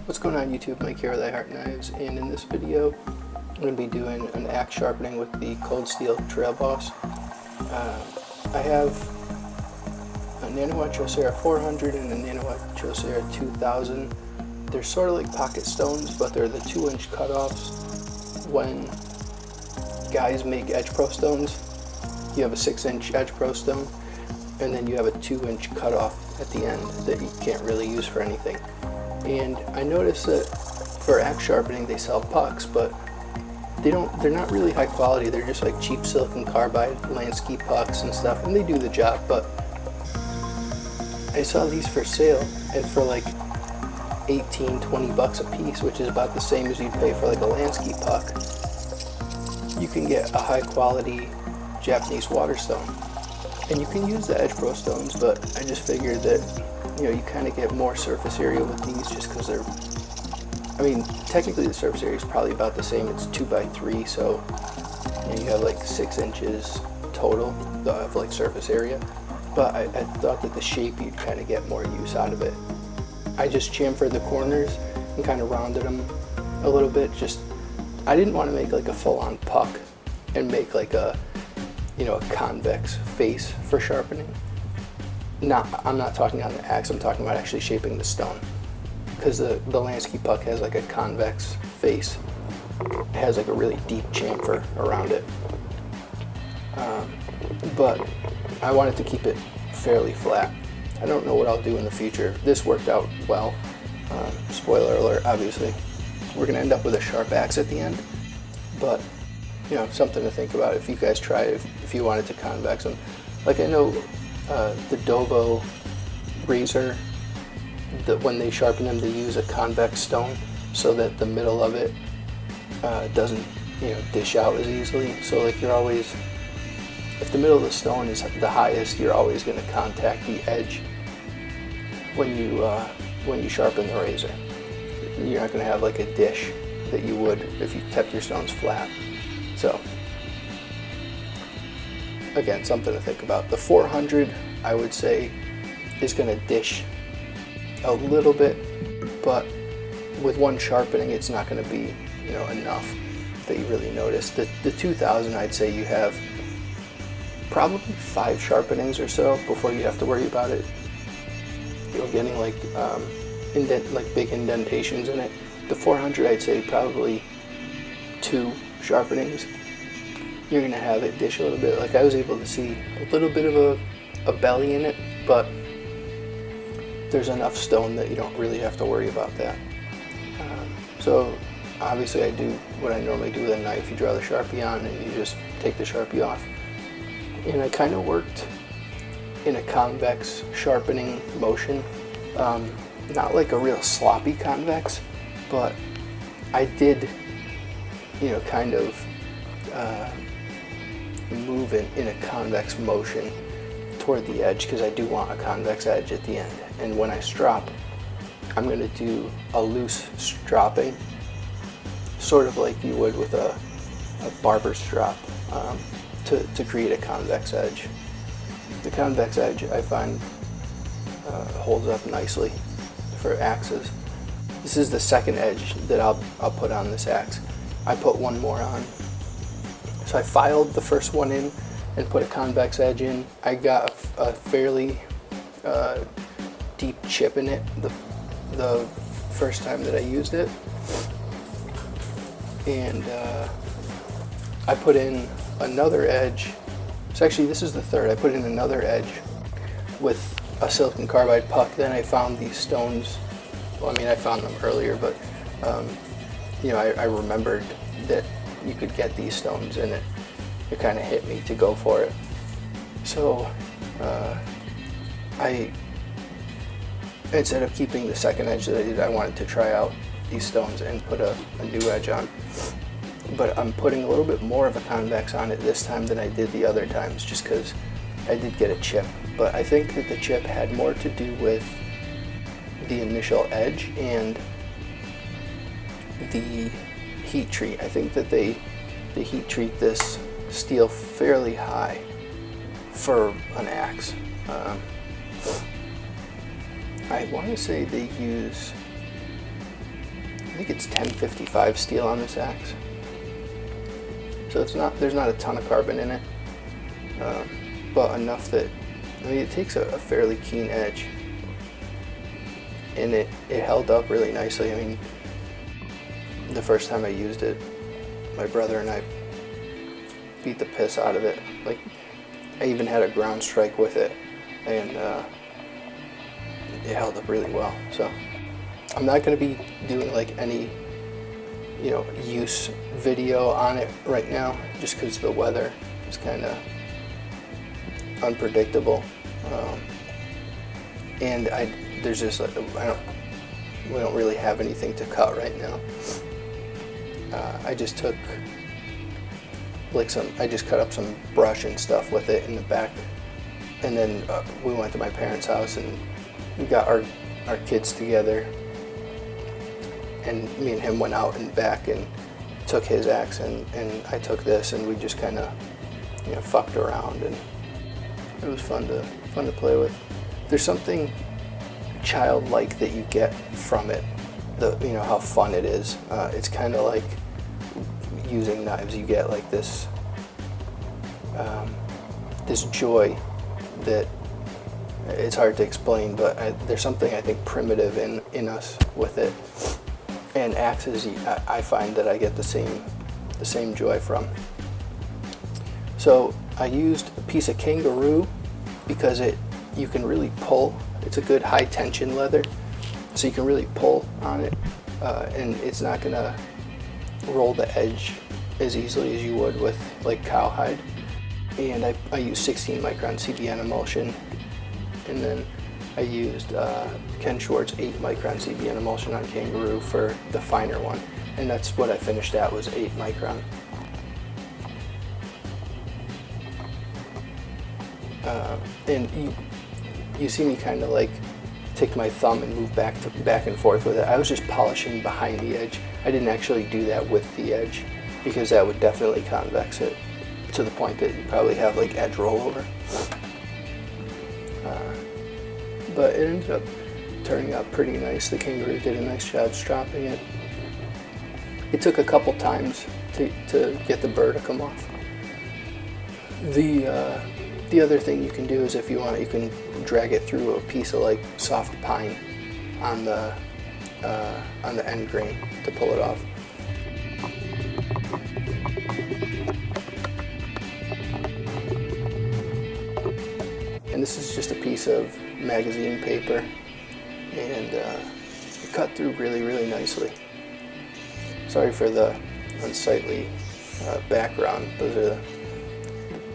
What's going on YouTube? Mike here with I Heart Knives, and in this video I'm going to be doing an axe sharpening with the Cold Steel Trail Boss. I have a Naniwa Chosera 400 and a Naniwa Chosera 2000. They're sort of like pocket stones, but they're the 2-inch cutoffs. When guys make edge pro stones, you have a 6-inch edge pro stone, and then you have a 2-inch cutoff at the end that you can't really use for anything. And I noticed that for axe sharpening they sell pucks, but they're not really high quality. They're just like cheap silicon carbide landscape pucks and stuff, and they do the job. But I saw these for sale, and for like 18-20 bucks a piece, which is about the same as you'd pay for like a landscape puck, you can get a high quality Japanese water stone. And you can use the edge pro stones, but I just figured that, you know, you kind of get more surface area with these just because they're, I mean, technically the surface area is probably about the same. It's 2x3, so you know, you have like 6 inches total of like surface area. But I thought that the shape, you'd kind of get more use out of it. I just chamfered the corners and kind of rounded them a little bit. Just, I didn't want to make like a full-on puck and make like a, you know, a convex face for sharpening. I'm not talking on the axe, I'm talking about actually shaping the stone. Because the landscape puck has like a convex face. It has like a really deep chamfer around it. But I wanted to keep it fairly flat. I don't know what I'll do in the future. This worked out well. Spoiler alert, obviously. We're gonna end up with a sharp axe at the end. But, you know, something to think about if you guys try it, if you wanted to convex them. Like, I know the Dobo razor, when they sharpen them, they use a convex stone so that the middle of it doesn't, you know, dish out as easily. So like, you're always, if the middle of the stone is the highest, you're always going to contact the edge when you sharpen the razor. You're not going to have like a dish that you would if you kept your stones flat. So again, something to think about. The 400, I would say, is going to dish a little bit, but with one sharpening, it's not going to be, you know, enough that you really notice. The 2000, I'd say you have probably 5 sharpenings or so before you have to worry about it, you know, getting like like big indentations in it. The 400, I'd say probably 2 sharpenings. You're gonna have it dish a little bit. Like, I was able to see a little bit of a belly in it, but there's enough stone that you don't really have to worry about that. So obviously I do what I normally do with a knife. You draw the Sharpie on and you just take the Sharpie off. And I kind of worked in a convex sharpening motion. Not like a real sloppy convex, but I did, you know, kind of move in a convex motion toward the edge, because I do want a convex edge at the end. And when I strop, I'm going to do a loose stropping, sort of like you would with a barber strop, to create a convex edge. The convex edge, I find, holds up nicely for axes. This is the second edge that I'll put on this axe. I put one more on. So I filed the first one in and put a convex edge in. I got a fairly deep chip in it the first time that I used it. And I put in another edge. So actually, this is the third. I put in another edge with a silicon carbide puck. Then I found these stones. Well, I mean, I found them earlier, but you know, I remembered that you could get these stones, and it kind of hit me to go for it. So instead of keeping the second edge that I did, I wanted to try out these stones and put a new edge on. But I'm putting a little bit more of a convex on it this time than I did the other times, just because I did get a chip. But I think that the chip had more to do with the initial edge and the heat treat. I think that they heat treat this steel fairly high for an axe. I want to say they use think it's 1055 steel on this axe. So there's not a ton of carbon in it, but enough that, I mean, it takes a fairly keen edge, and it held up really nicely. I mean, the first time I used it, my brother and I beat the piss out of it. Like, I even had a ground strike with it, and it held up really well. So I'm not going to be doing like any, you know, use video on it right now, just because the weather is kind of unpredictable, and there's just like, we don't really have anything to cut right now. I just took like I just cut up some brush and stuff with it in the back, and then we went to my parents' house and we got our kids together, and me and him went out and back and took his axe, and I took this, and we just kind of, you know, fucked around, and it was fun to play with. There's something childlike that you get from it. You know how fun it is. It's kind of like using knives. You get like this this joy that it's hard to explain, but there's something, I think, primitive in us with it. And axes, I find that I get the same joy from. So I used a piece of kangaroo because you can really pull. It's a good high tension leather, so you can really pull on it, and it's not gonna roll the edge as easily as you would with like cowhide. And I used 16 Micron CBN Emulsion, and then I used Ken Schwartz 8 Micron CBN Emulsion on kangaroo for the finer one, and that's what I finished at, was 8 Micron. And you see me kind of like take my thumb and move back and forth with it. I was just polishing behind the edge. I didn't actually do that with the edge, because that would definitely convex it to the point that you probably have like edge rollover. But it ended up turning out pretty nice. The kangaroo did a nice job stropping it. It took a couple times to get the burr to come off. The other thing you can do is, if you want, you can drag it through a piece of like soft pine on the end grain to pull it off. And this is just a piece of magazine paper, and it cut through really, really nicely. Sorry for the unsightly background. Those are the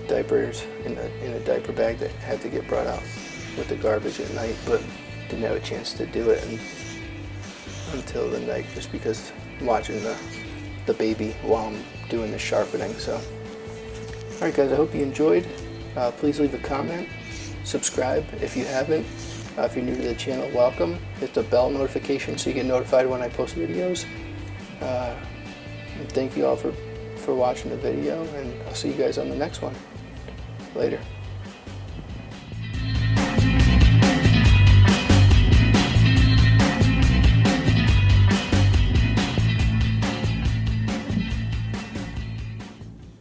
diapers in a diaper bag that had to get brought out with the garbage at night, but didn't have a chance to do it until the night, just because I'm watching the baby while I'm doing the sharpening. So, alright guys, I hope you enjoyed. Please leave a comment, subscribe if you haven't. If you're new to the channel, welcome. Hit the bell notification so you get notified when I post videos. And thank you all for watching the video, and I'll see you guys on the next one. Later.